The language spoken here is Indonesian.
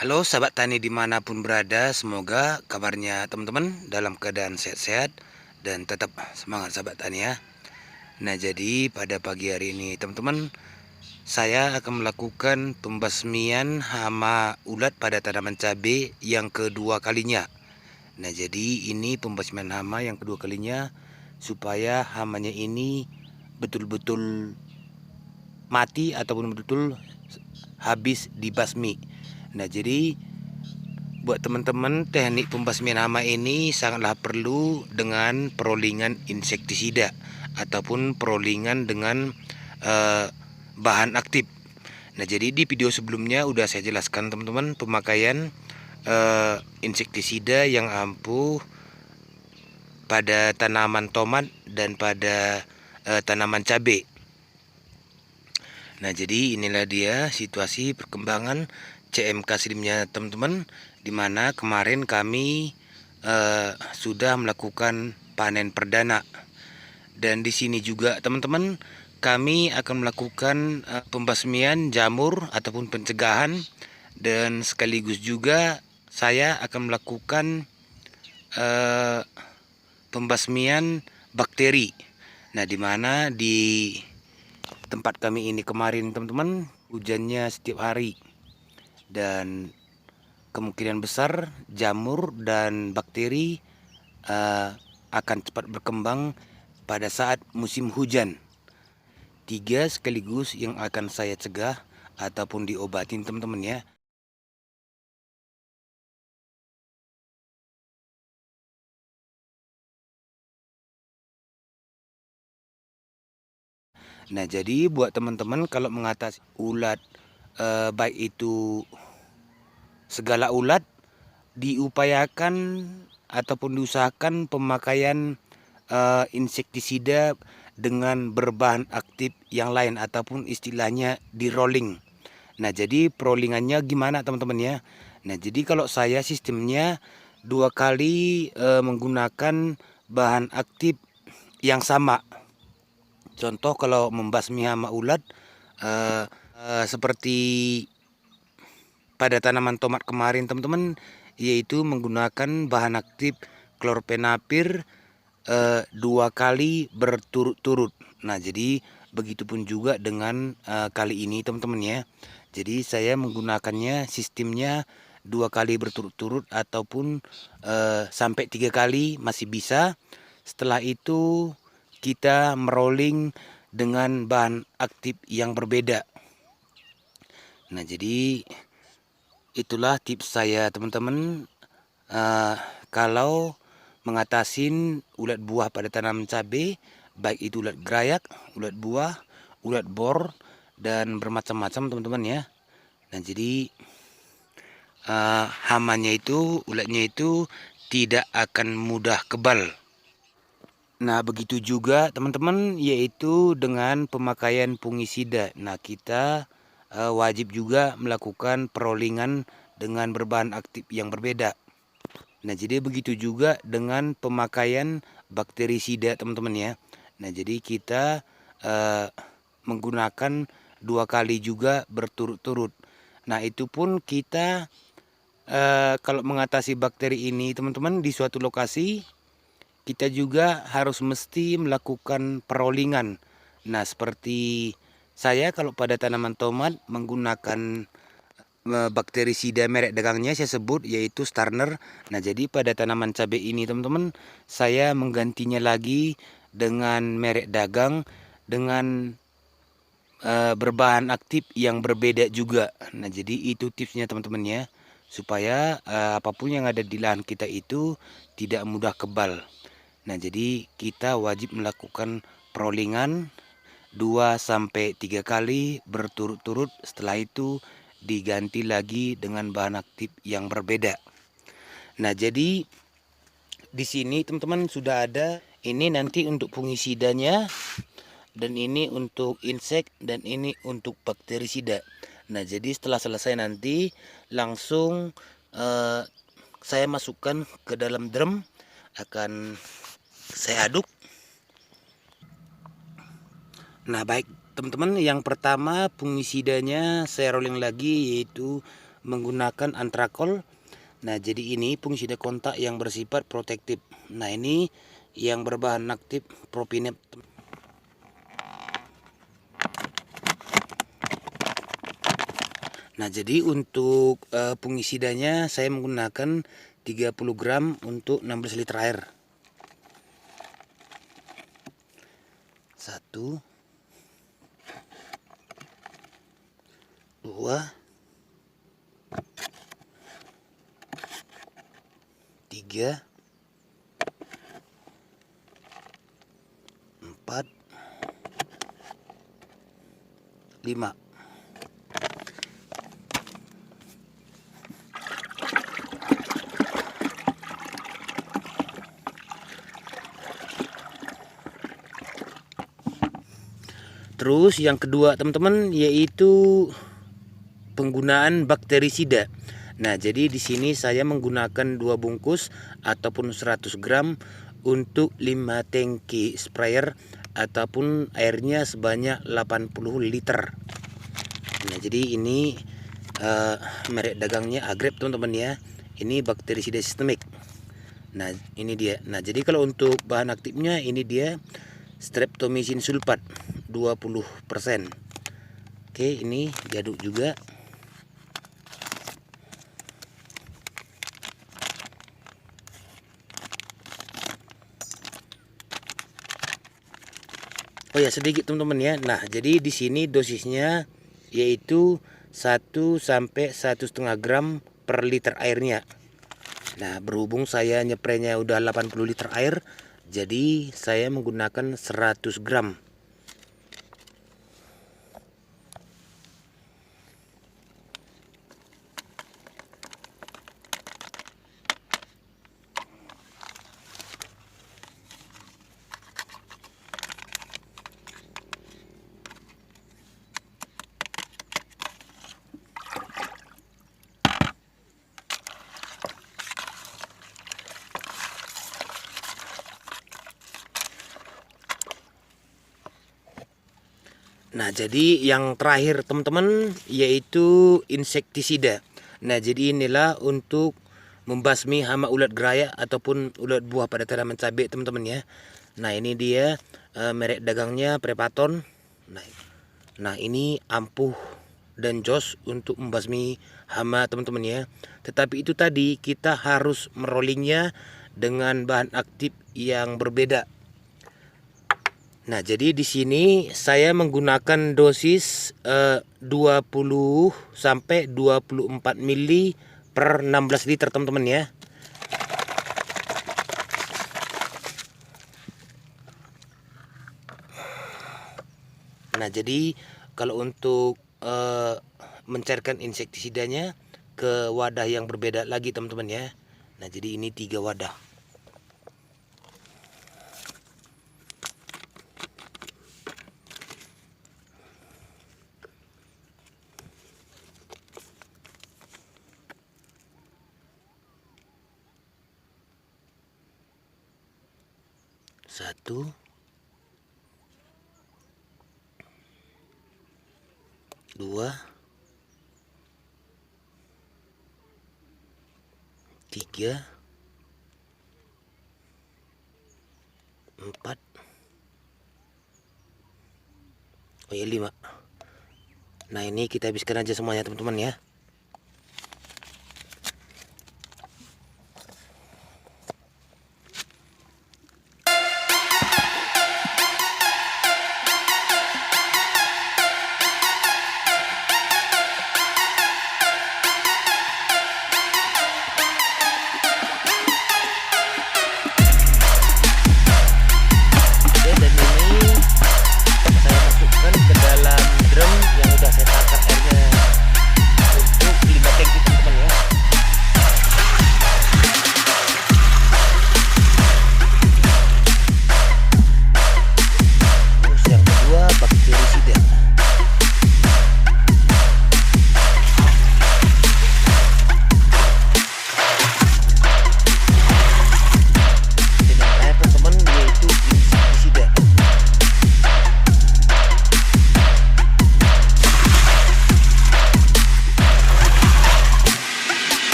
Halo sahabat tani dimanapun berada, semoga kabarnya teman-teman dalam keadaan sehat-sehat dan tetap semangat sahabat tani ya. Nah jadi pada pagi hari ini teman-teman, saya akan melakukan pembasmian hama ulat pada tanaman cabai yang kedua kalinya. Nah jadi ini pembasmian hama yang kedua kalinya supaya hamanya ini betul-betul mati ataupun betul-betul habis dibasmi. Nah jadi buat teman-teman, teknik pembasmian hama ini sangatlah perlu dengan perolingan insektisida ataupun perolingan dengan bahan aktif. Nah, jadi di video sebelumnya udah saya jelaskan teman-teman pemakaian insektisida yang ampuh pada tanaman tomat dan pada tanaman cabai. Nah, jadi inilah dia situasi perkembangan CMK Slimnya teman-teman, di mana kemarin kami sudah melakukan panen perdana. Dan di sini juga teman-teman, kami akan melakukan pembasmian jamur ataupun pencegahan, dan sekaligus juga saya akan melakukan pembasmian bakteri. Nah, di mana di tempat kami ini kemarin teman-teman hujannya setiap hari, dan kemungkinan besar jamur dan bakteri akan cepat berkembang pada saat musim hujan. 3 sekaligus yang akan saya cegah ataupun diobatin teman-teman ya. Nah jadi buat teman-teman kalau mengatasi ulat, baik itu segala ulat, diupayakan ataupun diusahakan pemakaian insektisida dengan berbahan aktif yang lain ataupun istilahnya di rolling. Nah jadi perolingannya gimana teman-teman ya. Nah jadi kalau saya sistemnya 2 kali menggunakan bahan aktif yang sama. Contoh kalau membasmi hama ulat seperti pada tanaman tomat kemarin teman-teman, yaitu menggunakan bahan aktif klorpenapir 2 kali berturut-turut. Nah jadi begitupun juga dengan kali ini teman-teman ya. Jadi saya menggunakannya sistemnya 2 kali berturut-turut ataupun sampai 3 kali masih bisa. Setelah itu kita merolling dengan bahan aktif yang berbeda. Nah jadi itulah tips saya teman-teman, kalau mengatasin ulat buah pada tanaman cabai, baik itu ulat gerayak, ulat buah, ulat bor, dan bermacam-macam teman-teman ya. Nah jadi hamanya itu, ulatnya itu tidak akan mudah kebal. Nah begitu juga teman-teman, yaitu dengan pemakaian fungisida. Nah kita wajib juga melakukan perolingan dengan berbahan aktif yang berbeda. Nah jadi begitu juga dengan pemakaian bakterisida teman-teman ya. Nah jadi kita menggunakan 2 kali juga berturut-turut. Nah itu pun kita kalau mengatasi bakteri ini teman-teman di suatu lokasi, kita juga harus mesti melakukan perolingan. Nah seperti saya kalau pada tanaman tomat menggunakan bakterisida merek dagangnya saya sebut yaitu Starner. Nah jadi pada tanaman cabai ini teman-teman, saya menggantinya lagi dengan merek dagang dengan berbahan aktif yang berbeda juga. Nah jadi itu tipsnya teman-teman ya, supaya apapun yang ada di lahan kita itu tidak mudah kebal. Nah jadi kita wajib melakukan perolingan 2-3 kali berturut-turut. Setelah itu diganti lagi dengan bahan aktif yang berbeda. Nah jadi di sini teman-teman sudah ada, ini nanti untuk fungisidanya, dan ini untuk insek, dan ini untuk bakterisida. Nah jadi setelah selesai nanti langsung saya masukkan ke dalam drum, akan saya aduk. Nah baik teman-teman, yang pertama fungisidanya saya rolling lagi yaitu menggunakan antrakol. Nah, jadi ini fungisida kontak yang bersifat protektif. Nah, ini yang berbahan aktif propinep. Nah, jadi untuk fungisidanya saya menggunakan 30 gram untuk 16 liter air. 1, 2, 3, 4, 5. Terus yang kedua teman-teman yaitu penggunaan bakterisida. Nah, jadi di sini saya menggunakan 2 bungkus ataupun 100 gram untuk 5 tangki sprayer ataupun airnya sebanyak 80 liter. Nah, jadi ini merek dagangnya Agrep teman-teman ya. Ini bakterisida sistemik. Nah, ini dia. Nah, jadi kalau untuk bahan aktifnya ini dia streptomycin sulfat 20%. Oke, ini diaduk juga. Oh ya, sedikit teman-teman ya. Nah, jadi di sini dosisnya yaitu 1 sampai 1,5 gram per liter airnya. Nah, berhubung saya nyepraynya udah 80 liter air, jadi saya menggunakan 100 gram. Nah, jadi yang terakhir teman-teman yaitu insektisida. Nah, jadi inilah untuk membasmi hama ulat geraya ataupun ulat buah pada tanaman cabai teman-teman ya. Nah, ini dia merek dagangnya Prepaton. Nah, ini ampuh dan jos untuk membasmi hama teman-teman ya. Tetapi itu tadi kita harus merollingnya dengan bahan aktif yang berbeda. Nah, jadi di sini saya menggunakan dosis 20 sampai 24 mili per 16 liter teman-teman ya. Nah, jadi kalau untuk mencairkan insektisidanya ke wadah yang berbeda lagi teman-teman ya. Nah, jadi ini 3 wadah. Satu, dua, tiga, empat, oh ya 5. Nah, ini kita habiskan aja semuanya teman-teman ya.